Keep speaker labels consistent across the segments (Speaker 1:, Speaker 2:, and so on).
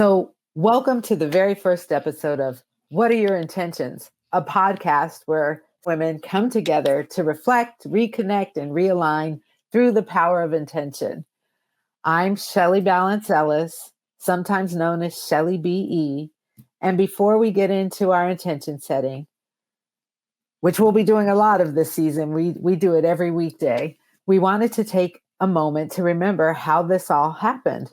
Speaker 1: So, welcome to the very first episode of What Are Your Intentions? A podcast where women come together to reflect, reconnect, and realign through the power of intention. I'm Shelley Balance Ellis, sometimes known as Shelley BE. And before we get into our intention setting, which we'll be doing a lot of this season, we do it every weekday, we wanted to take a moment to remember how this all happened.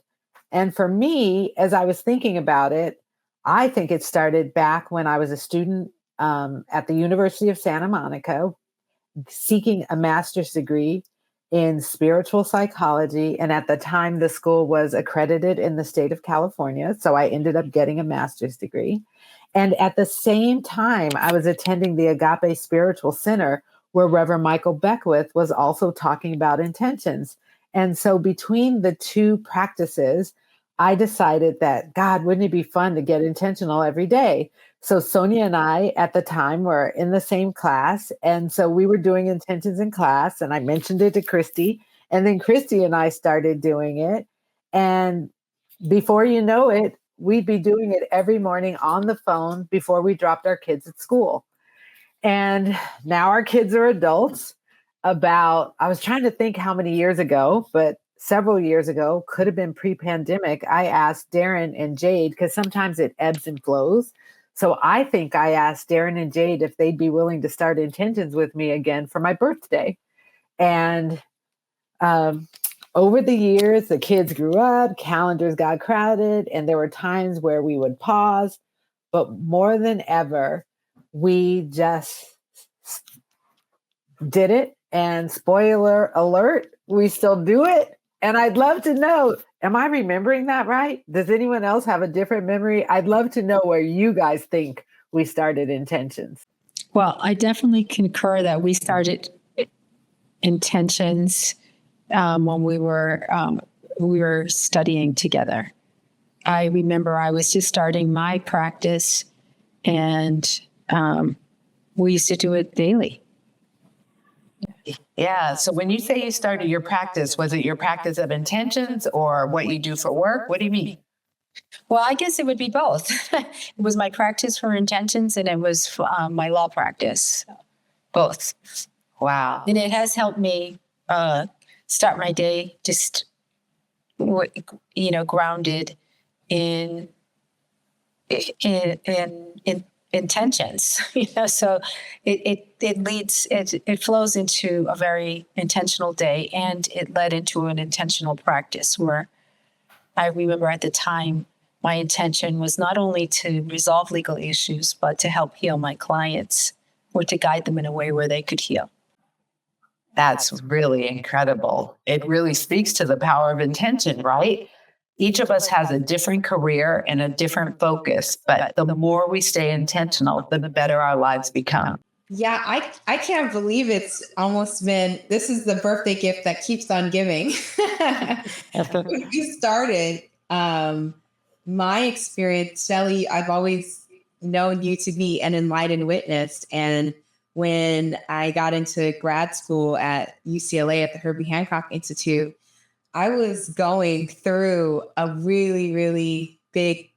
Speaker 1: And for me, as I was thinking about it, I think it started back when I was a student at the University of Santa Monica, seeking a master's degree in spiritual psychology. And at the time, the school was accredited in the state of California. So I ended up getting a master's degree. And at the same time, I was attending the Agape Spiritual Center, where Reverend Michael Beckwith was also talking about intentions. And so between the two practices, I decided that, God, wouldn't it be fun to get intentional every day? So Sonia and I at the time were in the same class. And so we were doing intentions in class, and I mentioned it to Christy. And then Christy and I started doing it. And before you know it, we'd be doing it every morning on the phone before we dropped our kids at school. And now our kids are adults. I was trying to think how many years ago, but several years ago, could have been pre-pandemic, I asked Darren and Jade, because sometimes it ebbs and flows. So I think I asked Darren and Jade if they'd be willing to start intentions with me again for my birthday. And over the years, the kids grew up, calendars got crowded, and there were times where we would pause. But more than ever, we just did it. And spoiler alert, we still do it. And I'd love to know, am I remembering that right? Does anyone else have a different memory? I'd love to know where you guys think we started intentions.
Speaker 2: Well, I definitely concur that we started intentions when we were studying together. I remember I was just starting my practice, and we used to do it daily.
Speaker 3: Yeah. So when you say you started your practice, was it your practice of intentions or what you do for work? What do you mean?
Speaker 2: Well, I guess it would be both. It was my practice for intentions, and it was my law practice. Both.
Speaker 3: Wow.
Speaker 2: And it has helped me start my day just, grounded in intentions. So it flows into a very intentional day, and it led into an intentional practice where I remember at the time my intention was not only to resolve legal issues, but to help heal my clients or to guide them in a way where they could heal.
Speaker 3: That's really incredible. It really speaks to the power of intention, right? Each of us has a different career and a different focus, but the more we stay intentional, the better our lives become.
Speaker 4: Yeah, I can't believe it's almost been, this is the birthday gift that keeps on giving. When you started, my experience, Shelley, I've always known you to be an enlightened witness. And when I got into grad school at UCLA at the Herbie Hancock Institute, I was going through a really, really big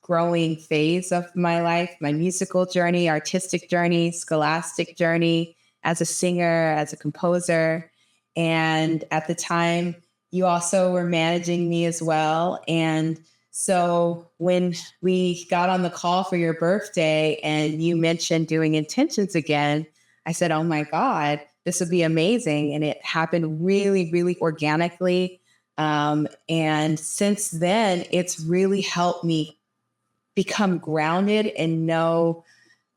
Speaker 4: growing phase of my life, my musical journey, artistic journey, scholastic journey, as a singer, as a composer. And at the time, you also were managing me as well. And so when we got on the call for your birthday and you mentioned doing intentions again, I said, oh my God, this would be amazing. And it happened really, really organically. And since then, it's really helped me become grounded and know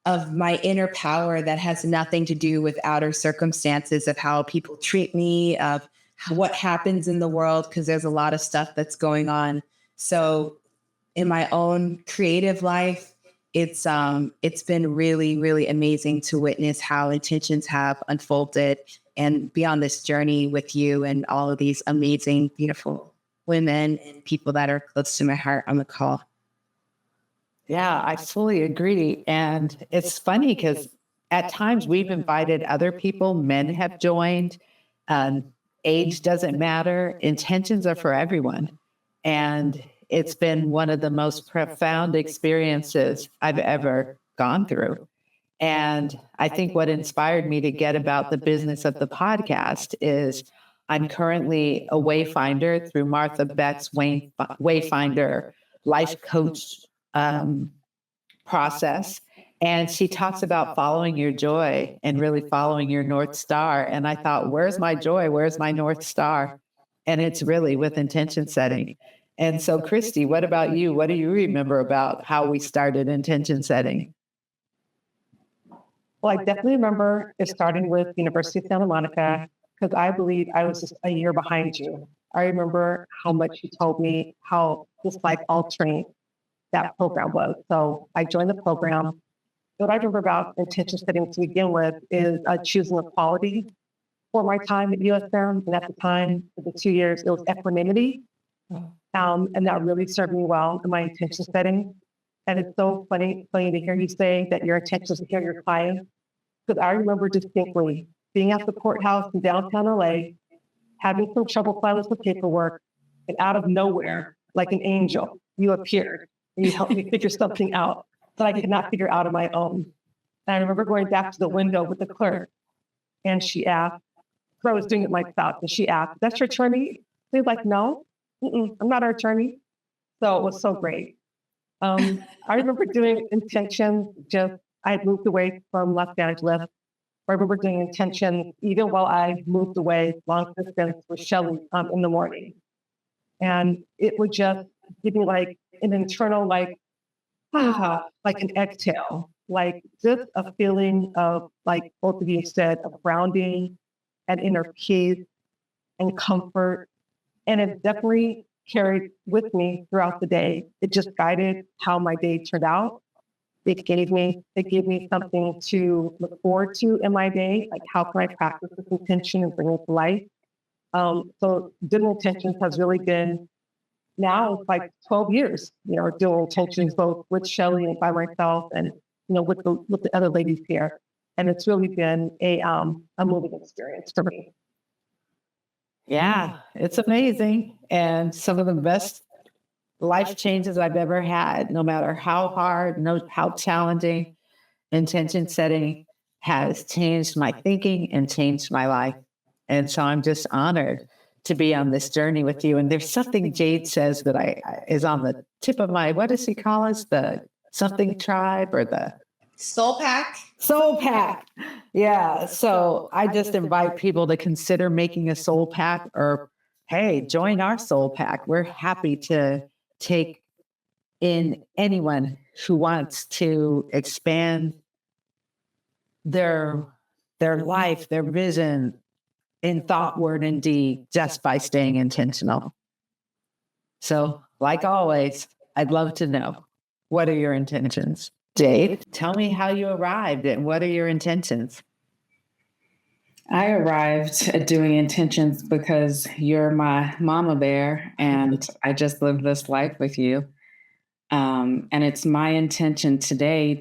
Speaker 4: of my inner power that has nothing to do with outer circumstances of how people treat me, of what happens in the world, because there's a lot of stuff that's going on. So in my own creative life, it's been really, really amazing to witness how intentions have unfolded and be on this journey with you and all of these amazing, beautiful women and people that are close to my heart on the call.
Speaker 3: Yeah, I fully agree. And it's funny because at times we've invited other people, men have joined, age doesn't matter, intentions are for everyone. And
Speaker 1: it's been one of the most profound experiences I've ever gone through. And I think what inspired me to get about the business of the podcast is I'm currently a wayfinder through Martha Beck's Wayfinder life coach process. And she talks about following your joy and really following your North Star. And I thought, where's my joy? Where's my North Star? And it's really with intention setting. And so, Christy, what about you? What do you remember about how we started intention setting?
Speaker 5: Well, I definitely remember it starting with University of Santa Monica because I believe I was just a year behind you. I remember how much you told me how just like altering that program was. So I joined the program. What I remember about intention setting to begin with is choosing equality for my time at USM. And at the time, for the 2 years, it was equanimity. And that really served me well in my intention setting. And it's so funny to hear you say that your intention is to hear your clients. Because I remember distinctly being at the courthouse in downtown LA, having some trouble filing some paperwork, and out of nowhere, like an angel, you appeared and you helped me figure something out that I could not figure out on my own. And I remember going back to the window with the clerk, and she asked, because I was doing it myself, and she asked, "That's your attorney?" He was like, "No, I'm not our attorney." So it was so great. I remember doing intentions. I had moved away from Los Angeles. I remember doing intentions even while I moved away long distance with Shelley in the morning. And it would just give me like an internal, like an exhale, like just a feeling of, like both of you said, of grounding and inner peace and comfort. And it definitely carried with me throughout the day. It just guided how my day turned out. It gave me something to look forward to in my day, like how can I practice this intention and bring it to life. So doing intentions has really been now it's like 12 years, doing intentions both with Shelley and by myself, and with the other ladies here. And it's really been a moving experience for me.
Speaker 1: Yeah, it's amazing. And some of the best life changes I've ever had, no matter how hard, how challenging, intention setting has changed my thinking and changed my life. And so I'm just honored to be on this journey with you. And there's something Jade says that is on the tip of my, what does he call us? The something tribe or the
Speaker 4: Soul Pack?
Speaker 1: Soul Pack. Yeah. So I just invite people to consider making a Soul Pack, or, hey, join our Soul Pack. We're happy to take in anyone who wants to expand their life, their vision in thought, word, and deed just by staying intentional. So, like always, I'd love to know, what are your intentions? Jade, tell me how you arrived and what are your intentions?
Speaker 6: I arrived at doing intentions because you're my mama bear and I just lived this life with you. And it's my intention today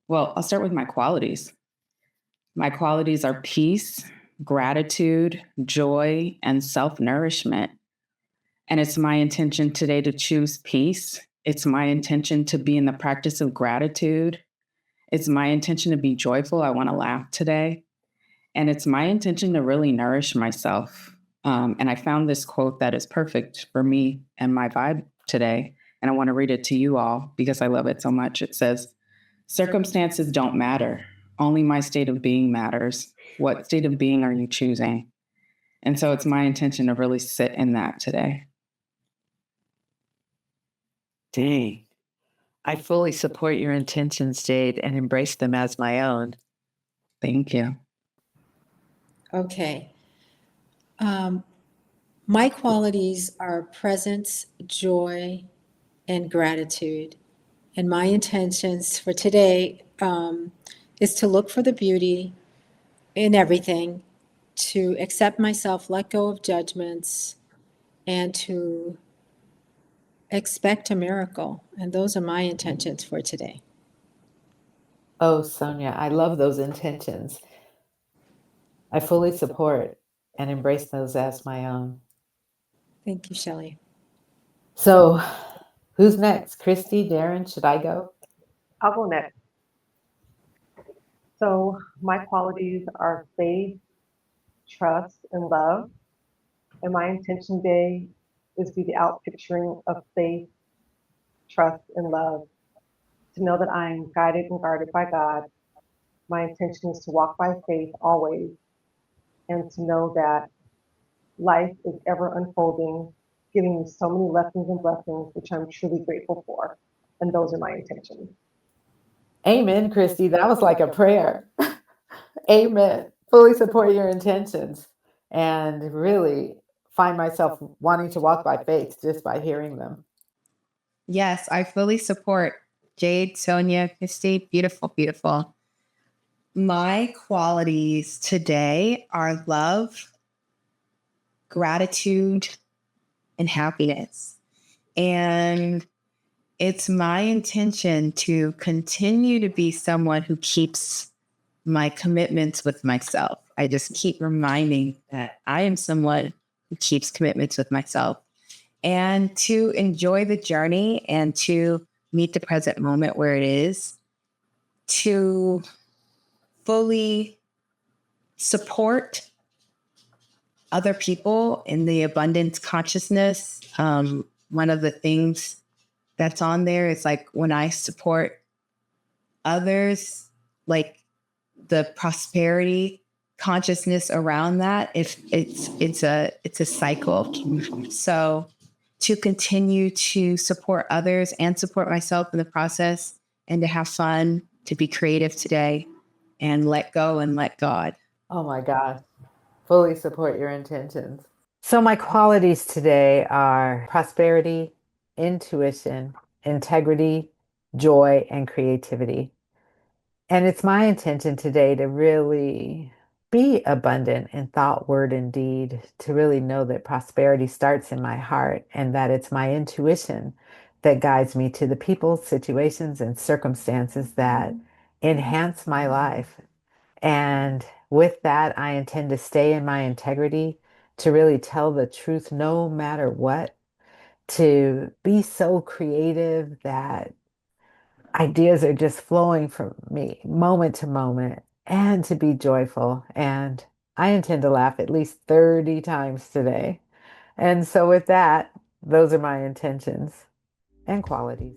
Speaker 6: I'll start with my qualities. My qualities are peace, gratitude, joy, and self-nourishment. And it's my intention today to choose peace. It's my intention to be in the practice of gratitude. It's my intention to be joyful. I want to laugh today. And it's my intention to really nourish myself. And I found this quote that is perfect for me and my vibe today. And I want to read it to you all because I love it so much. It says, "Circumstances don't matter. Only my state of being matters. What state of being are you choosing?" And so it's my intention to really sit in that today.
Speaker 1: Dang. I fully support your intentions, Jade, and embrace them as my own.
Speaker 6: Thank you.
Speaker 2: Okay. My qualities are presence, joy, and gratitude. And my intentions for today is to look for the beauty in everything, to accept myself, let go of judgments, and to expect a miracle. And those are my intentions for today.
Speaker 1: Oh, Sonia, I love those intentions. I fully support and embrace those as my own.
Speaker 2: Thank you, Shelley.
Speaker 1: So, who's next? Christy, Darren, should I go?
Speaker 5: I'll go next. So my qualities are faith, trust, and love. And my intention today is to be the outpicturing of faith, trust, and love. To know that I am guided and guarded by God. My intention is to walk by faith always, and to know that life is ever unfolding, giving me so many lessons and blessings, which I'm truly grateful for. And those are my intentions.
Speaker 1: Amen, Christy. That was like a prayer. Amen. Fully support your intentions and really find myself wanting to walk by faith just by hearing them.
Speaker 4: Yes, I fully support Jade, Sonia, Christy. Beautiful, beautiful. My qualities today are love, gratitude, and happiness. And it's my intention to continue to be someone who keeps my commitments with myself. I just keep reminding that I am someone who keeps commitments with myself, and to enjoy the journey and to meet the present moment where it is, to fully support other people in the abundance consciousness. One of the things that's on there is like when I support others, like the prosperity consciousness around that, if it's a cycle. So to continue to support others and support myself in the process, and to have fun, to be creative today, and let go and let God.
Speaker 1: Oh my gosh. Fully support your intentions. So, my qualities today are prosperity, intuition, integrity, joy, and creativity. And it's my intention today to really be abundant in thought, word, and deed, to really know that prosperity starts in my heart and that it's my intuition that guides me to the people, situations, and circumstances that enhance my life. And with that, I intend to stay in my integrity, to really tell the truth no matter what, to be so creative that ideas are just flowing from me moment to moment, and to be joyful. And I intend to laugh at least 30 times today. And so, with that, those are my intentions and qualities.